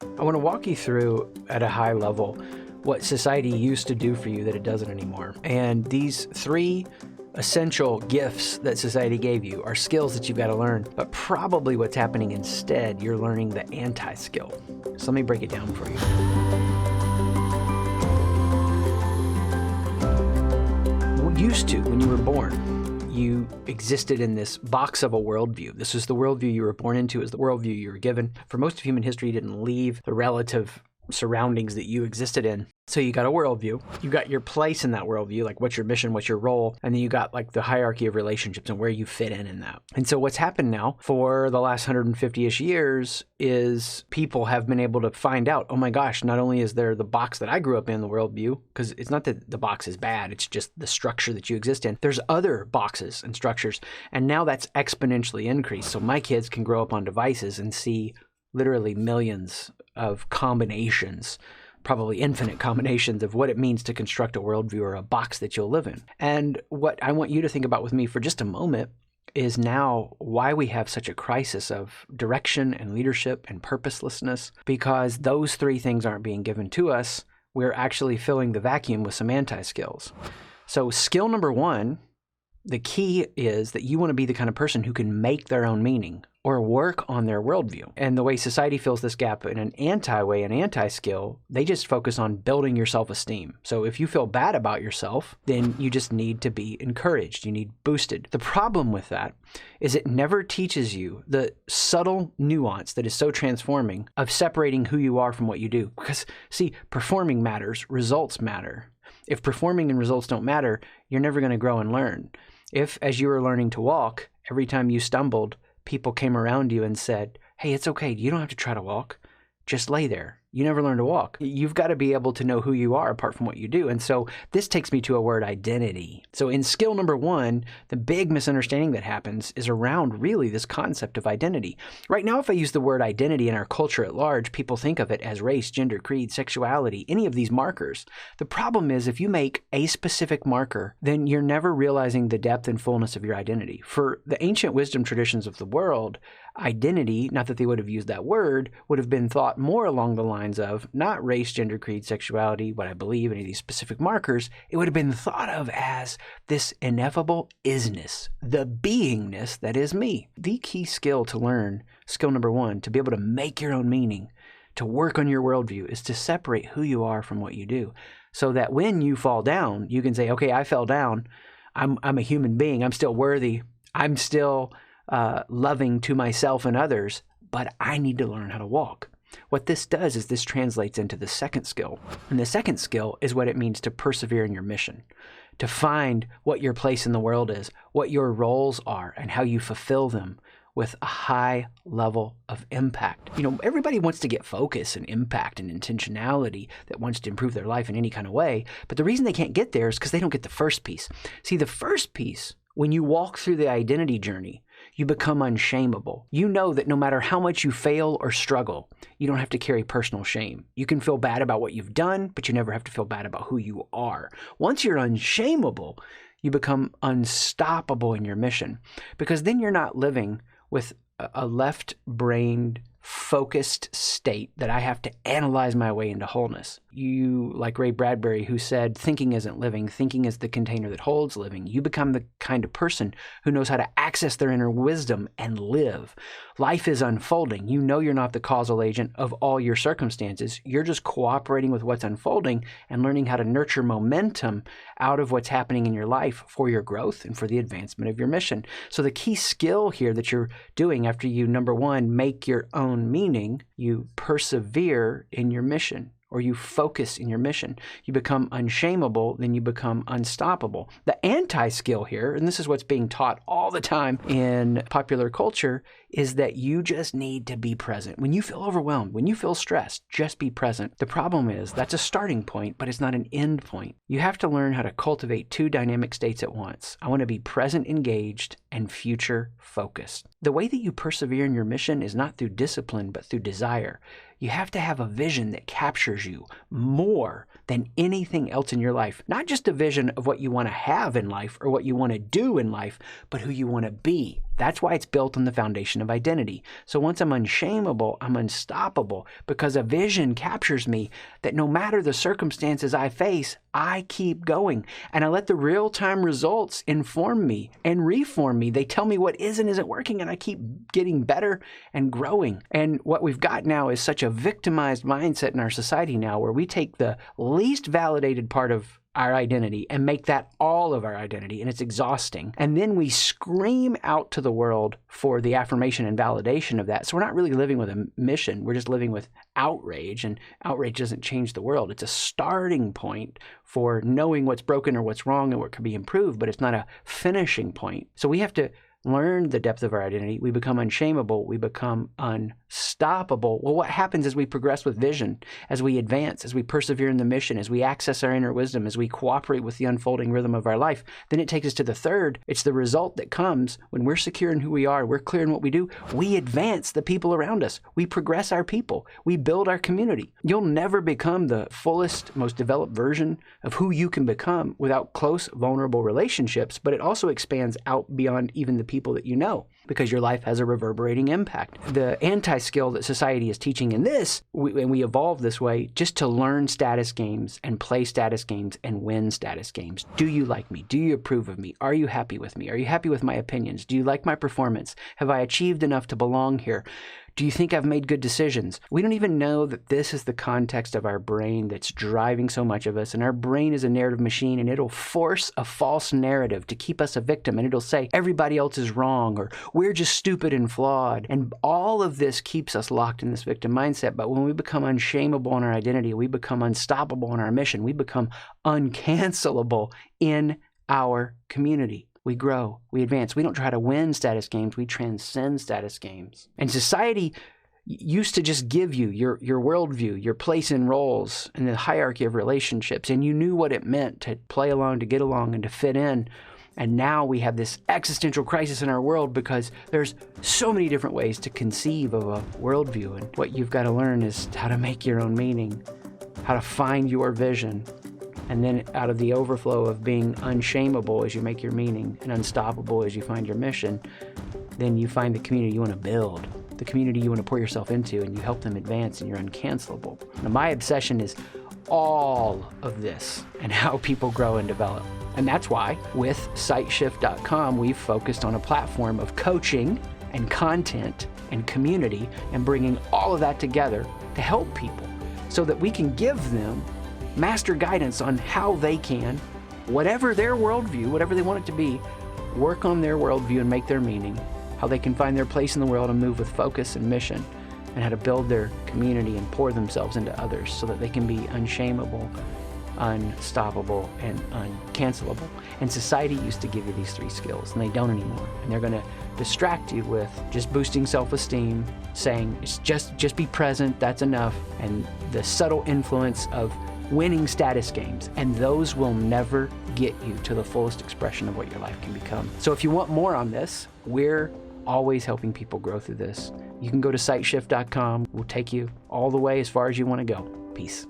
I want to walk you through at a high level what society used to do for you that it doesn't anymore. And these three essential gifts that society gave you are skills that you've got to learn, but probably what's happening instead, you're learning the anti-skill. So let me break it down for you. Used to, when you were born, you existed in this box of a worldview. This is the worldview you were born into, is the worldview you were given. For most of human history, you didn't leave the relative surroundings that you existed in. So you got a worldview, you got your place in that worldview, like what's your mission, what's your role, and then you got like the hierarchy of relationships and where you fit in that. And so what's happened now for the last 150-ish years is people have been able to find out, oh my gosh, not only is there the box that I grew up in, the worldview, because it's not that the box is bad, it's just the structure that you exist in. There's other boxes and structures, and now that's exponentially increased. So my kids can grow up on devices and see literally millions of combinations, probably infinite combinations of what it means to construct a worldview or a box that you'll live in. And what I want you to think about with me for just a moment is now why we have such a crisis of direction and leadership and purposelessness, because those three things aren't being given to us. We're actually filling the vacuum with some anti-skills. So skill number one, the key is that you want to be the kind of person who can make their own meaning or work on their worldview. And the way society fills this gap in an anti-way, an anti-skill, they just focus on building your self-esteem. So if you feel bad about yourself, then you just need to be encouraged. You need boosted. The problem with that is it never teaches you the subtle nuance that is so transforming of separating who you are from what you do. Because see, performing matters, results matter. If performing and results don't matter, you're never going to grow and learn. If, as you were learning to walk, every time you stumbled, people came around you and said, hey, it's okay. You don't have to try to walk. Just lay there. You never learn to walk. You've got to be able to know who you are apart from what you do. And so this takes me to a word, identity. So in skill number one, the big misunderstanding that happens is around really this concept of identity. Right now, if I use the word identity in our culture at large, people think of it as race, gender, creed, sexuality, any of these markers. The problem is if you make a specific marker, then you're never realizing the depth and fullness of your identity. For the ancient wisdom traditions of the world, identity, not that they would have used that word, would have been thought more along the lines of not race, gender, creed, sexuality, what I believe, any of these specific markers. It would have been thought of as this ineffable isness, the beingness that is me. The key skill to learn, skill number one, to be able to make your own meaning, to work on your worldview, is to separate who you are from what you do. So that when you fall down, you can say, okay, I fell down. I'm a human being. I'm still worthy. I'm still loving to myself and others, but I need to learn how to walk. What this does is this translates into the second skill. And the second skill is what it means to persevere in your mission, to find what your place in the world is, what your roles are, and how you fulfill them with a high level of impact. You know, everybody wants to get focus and impact and intentionality that wants to improve their life in any kind of way. But the reason they can't get there is because they don't get the first piece. See, the first piece, when you walk through the identity journey, you become unshameable. You know that no matter how much you fail or struggle, you don't have to carry personal shame. You can feel bad about what you've done, but you never have to feel bad about who you are. Once you're unshameable, you become unstoppable in your mission, because then you're not living with a left-brained, focused state that I have to analyze my way into wholeness. You, like Ray Bradbury, who said, thinking isn't living, thinking is the container that holds living. You become the kind of person who knows how to access their inner wisdom and live. Life is unfolding. You know you're not the causal agent of all your circumstances. You're just cooperating with what's unfolding and learning how to nurture momentum out of what's happening in your life for your growth and for the advancement of your mission. So the key skill here that you're doing after you, number one, make your own meaning, you persevere in your mission, or you focus in your mission. You become unshameable, then you become unstoppable. The anti-skill here, and this is what's being taught all the time in popular culture, is that you just need to be present. When you feel overwhelmed, when you feel stressed, just be present. The problem is that's a starting point, but it's not an end point. You have to learn how to cultivate two dynamic states at once. I want to be present engaged and future focused. The way that you persevere in your mission is not through discipline, but through desire. You have to have a vision that captures you more than anything else in your life. Not just a vision of what you want to have in life or what you want to do in life, but who you want to be. That's why it's built on the foundation of identity. So once I'm unshameable, I'm unstoppable, because a vision captures me that no matter the circumstances I face, I keep going. And I let the real-time results inform me and reform me. They tell me what is and isn't working, and I keep getting better and growing. And what we've got now is such a victimized mindset in our society now, where we take the least validated part of our identity and make that all of our identity, and it's exhausting. And then we scream out to the world for the affirmation and validation of that. So we're not really living with a mission. We're just living with outrage, and outrage doesn't change the world. It's a starting point for knowing what's broken or what's wrong and what could be improved, but it's not a finishing point. So we have to learn the depth of our identity. We become unshameable. We become unstoppable. Well, what happens as we progress with vision, as we advance, as we persevere in the mission, as we access our inner wisdom, as we cooperate with the unfolding rhythm of our life? Then it takes us to the third. It's the result that comes when we're secure in who we are, we're clear in what we do. We advance the people around us. We progress our people. We build our community. You'll never become the fullest, most developed version of who you can become without close, vulnerable relationships, but it also expands out beyond even the people that you know, because your life has a reverberating impact. The anti-skill that society is teaching in this, and we evolve this way, just to learn status games and play status games and win status games. Do you like me? Do you approve of me? Are you happy with me? Are you happy with my opinions? Do you like my performance? Have I achieved enough to belong here? Do you think I've made good decisions? We don't even know that this is the context of our brain that's driving so much of us. And our brain is a narrative machine, and it'll force a false narrative to keep us a victim. And it'll say everybody else is wrong, or we're just stupid and flawed. And all of this keeps us locked in this victim mindset. But when we become unshameable in our identity, we become unstoppable in our mission, we become uncancelable in our community. We grow, we advance. We don't try to win status games, we transcend status games. And society used to just give you your worldview, your place in roles, and the hierarchy of relationships, and you knew what it meant to play along, to get along, and to fit in. And now we have this existential crisis in our world because there's so many different ways to conceive of a worldview. And what you've got to learn is how to make your own meaning, how to find your vision. And then out of the overflow of being unshameable as you make your meaning and unstoppable as you find your mission, then you find the community you want to build, the community you want to pour yourself into, and you help them advance, and you're uncancelable. Now, my obsession is all of this and how people grow and develop. And that's why with SightShift.com, we've focused on a platform of coaching and content and community, and bringing all of that together to help people so that we can give them master guidance on how they can, whatever their worldview, whatever they want it to be, work on their worldview and make their meaning, how they can find their place in the world and move with focus and mission, and how to build their community and pour themselves into others so that they can be unshameable, unstoppable, and uncancelable. And society used to give you these 3 skills, and they don't anymore. And they're going to distract you with just boosting self-esteem, saying it's just be present, that's enough, and the subtle influence of winning status games, and those will never get you to the fullest expression of what your life can become. So if you want more on this, we're always helping people grow through this. You can go to SightShift.com. We'll take you all the way as far as you want to go. Peace.